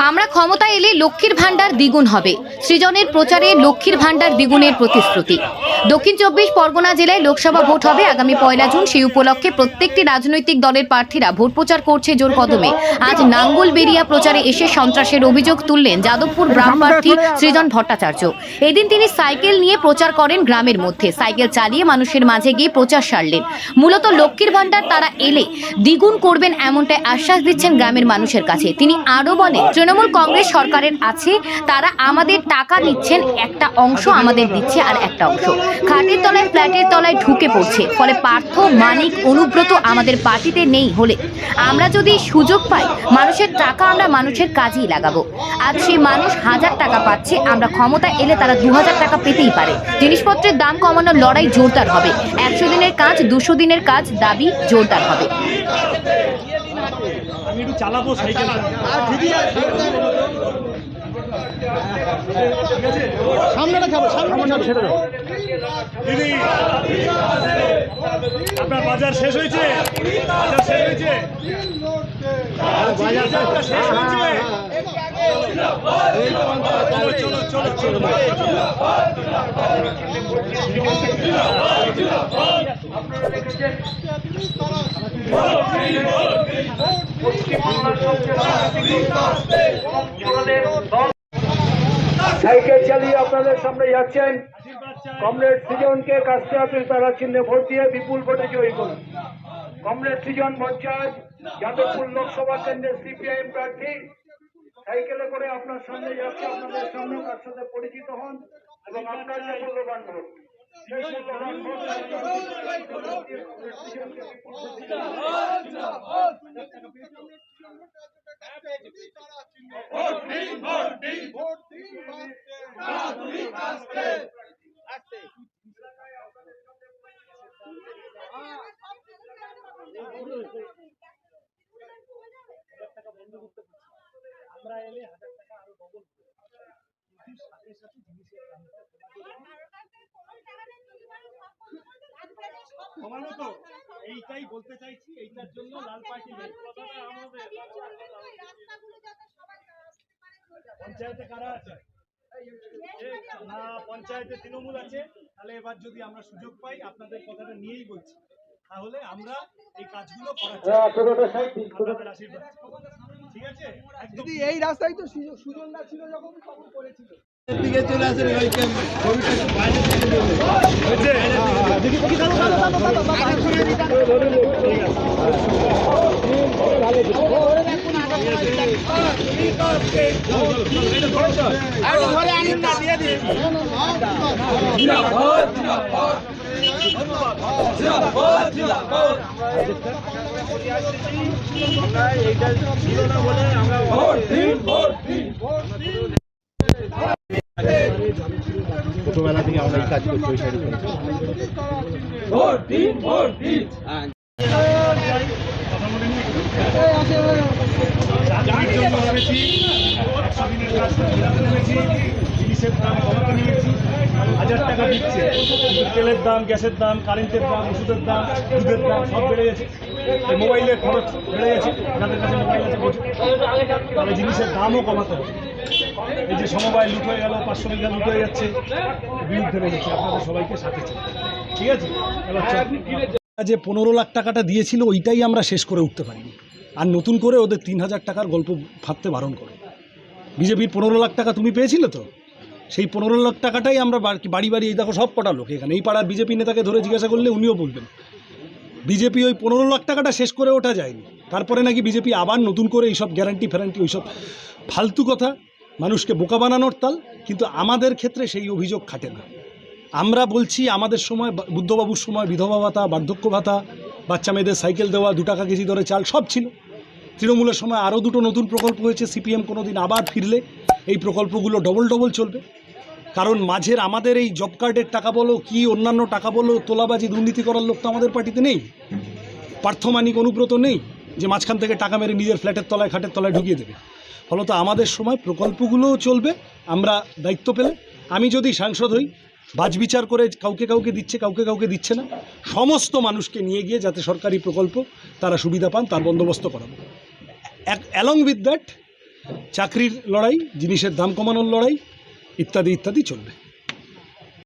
আমরা ক্ষমতায় এলে লক্ষ্মীর ভান্ডার দ্বিগুণ হবে। সৃজনের প্রচারে লক্ষ্মীর ভান্ডার দ্বিগুণের প্রতিশ্রুতি। দক্ষিণ 24 পরগনা জেলায় লোকসভা ভোট হবে আগামী 1 জুন। সেই উপলক্ষে প্রত্যেকটি রাজনৈতিক দলের প্রার্থীরা ভোট প্রচার করছে জোর কদমে। আজ নাঙ্গলবেড়িয়া প্রচারে এসে সন্ত্রাসের অভিযোগ তুললেন যাদবপুর গ্রাম প্রার্থী সৃজন ভট্টাচার্য। এদিন তিনি সাইকেল নিয়ে প্রচার করেন গ্রামের মধ্যে। সাইকেল চালিয়ে মানুষের মাঝে গিয়ে প্রচার সারলেন। মূলত লক্ষ্মীর ভান্ডার তারা এলে দ্বিগুণ করবেন এমনটাই আশ্বাস দিচ্ছেন গ্রামের মানুষের কাছে। তিনি আরও বলেন, তৃণমূল কংগ্রেস সরকারের আছে, তারা আমাদের টাকা নিচ্ছেন, একটা অংশ আমাদের দিচ্ছে আর একটা অংশ খাটের তলায় ফ্ল্যাটের তলায় ঢুকে পড়ছে। ফলে পার্থ, মানিক, অনুব্রত আমাদের পার্টিতে নেই হলে আমরা যদি সুযোগ পাই মানুষের টাকা আমরা মানুষের কাজেই লাগাবো। আজ সেই মানুষ 1000 টাকা পাচ্ছে, আমরা ক্ষমতা এলে তারা 2000 টাকা পেতেই পারে। জিনিসপত্রের দাম কমানোর লড়াই জোরদার হবে। 100 দিনের কাজ 200 দিনের কাজ দাবি জোরদার হবে। আমি একটু চালাবো সাইকেল। সামনেটা যাবো, সামনেটা ছেড়ে দাও। দিদি, আপনার বাজার শেষ হয়েছে? বাজার শেষ হয়েছে? বাজারটা শেষ হয়েছে? চলো চলো চলো চলো। সাইকেল চালিয়ে আপনাদের সামনে যাচ্ছেন কমরেড সৃজনকে কাস্তে আপিল তারা চিহ্নে ভোট দিয়ে বিপুল ভোটে জয়ী করুন। কমরেড সৃজন ভট্টাচার্য যাদবপুর লোকসভা কেন্দ্রের সিপিআইএম প্রার্থী সাইকেলে করে আপনার সামনে যাচ্ছে। আপনাদের সামনে তার সাথে পরিচিত হন এবং আপনার যে মূল্যবান ভোট সেই মূল্যবান ভোট আমরা এলে 1000 টাকা আরো ডবল সাথে সাথে জিনিসের কমানো তো এইটাই বলতে চাইছি। এইটার জন্য লাল পার্টি পঞ্চায়েতে কারা আছে না? পঞ্চায়েতে তৃণমূল আছে। তাহলে এবার যদি আমরা সুযোগ পাই, আপনাদের কথাটা নিয়েই বলছি, তাহলে আমরা এই কাজগুলো করার আপনাদের আশীর্বাদ। ঠিক আছে, একদম এই রাস্তায় তো সুজনদা ছিল যখন খবর করেছিল। দিকে চলে আসেন ওই এইটা ছিল না বলে আমরা ছোটবেলা থেকে আমরা এই কাজ করছি। ওই সাইডে জিনিসের দাম কমাতে নিয়েছি, 1000 টাকা দিচ্ছে। তেলের দাম, গ্যাসের দাম, কারেন্টের দাম, ওষুধের দাম, দুধের দাম সব বেড়ে গেছে। মোবাইলের খরচ বেড়ে গেছে, যাদের কাছে মোবাইল আছে তাহলে জিনিসের দামও কমাতে হবে। এই যে সমবায় লুট হয়ে গেল, 500 বিঘা লুট হয়ে যাচ্ছে, বিরুদ্ধে রেখেছে আপনাদের সবাইকে সাথে চাই। ঠিক আছে, যে 15 লাখ টাকাটা দিয়েছিল ওইটাই আমরা শেষ করে উঠতে পারিনি। আর নতুন করে ওদের 3000 টাকার গল্প ভাবতে বারণ করো। বিজেপির 15 লাখ টাকা তুমি পেয়েছিলে তো, সেই 15 লাখ টাকাটাই আমরা বাড়ি বাড়ি, এই দেখো সব কটা লোক এখানে, এই পাড়ার বিজেপি নেতাকে ধরে জিজ্ঞাসা করলে উনিও বলবেন বিজেপি ওই 15 লাখ টাকাটা শেষ করে ওঠা যায়নি। তারপরে নাকি বিজেপি আবার নতুন করে এইসব গ্যারান্টি ফ্যারান্টি ওইসব ফালতু কথা, মানুষকে বোকা বানানোর তাল। কিন্তু আমাদের ক্ষেত্রে সেই অভিযোগ খাটে না। আমরা বলছি আমাদের সময়, বুদ্ধবাবুর সময় বিধবা ভাতা, বার্ধক্য ভাতা, বাচ্চা মেয়েদের সাইকেল দেওয়া, 2 টাকা কেজি দরে চাল সব ছিল। তৃণমূলের সময় আরও 2টো নতুন প্রকল্প হয়েছে। সিপিএম কোনো দিন আবার ফিরলে এই প্রকল্পগুলো ডবল চলবে। কারণ মাঝের আমাদের এই জব কার্ডের টাকা বলো কি অন্যান্য টাকা বলো, তোলাবাজি দুর্নীতি করার লোক তো আমাদের পার্টিতে নেই। পার্থ, মানিক, অনুব্রত নেই যে মাঝখান থেকে টাকা মেরে নিজের ফ্ল্যাটের তলায়, খাটের তলায় ঢুকিয়ে দেবে। ফলত আমাদের সময় প্রকল্পগুলোও চলবে। আমরা দায়িত্ব পেলে, আমি যদি সাংসদ হই, বাছবিচার করে কাউকে দিচ্ছে, কাউকে দিচ্ছে না, সমস্ত মানুষকে নিয়ে গিয়ে যাতে সরকারি প্রকল্প তারা সুবিধা পান তার বন্দোবস্ত করাবো। অ্যালং উইথ দ্যাট চাকরির লড়াই, জিনিসের দাম কমানোর লড়াই ইত্যাদি ইত্যাদি চলবে।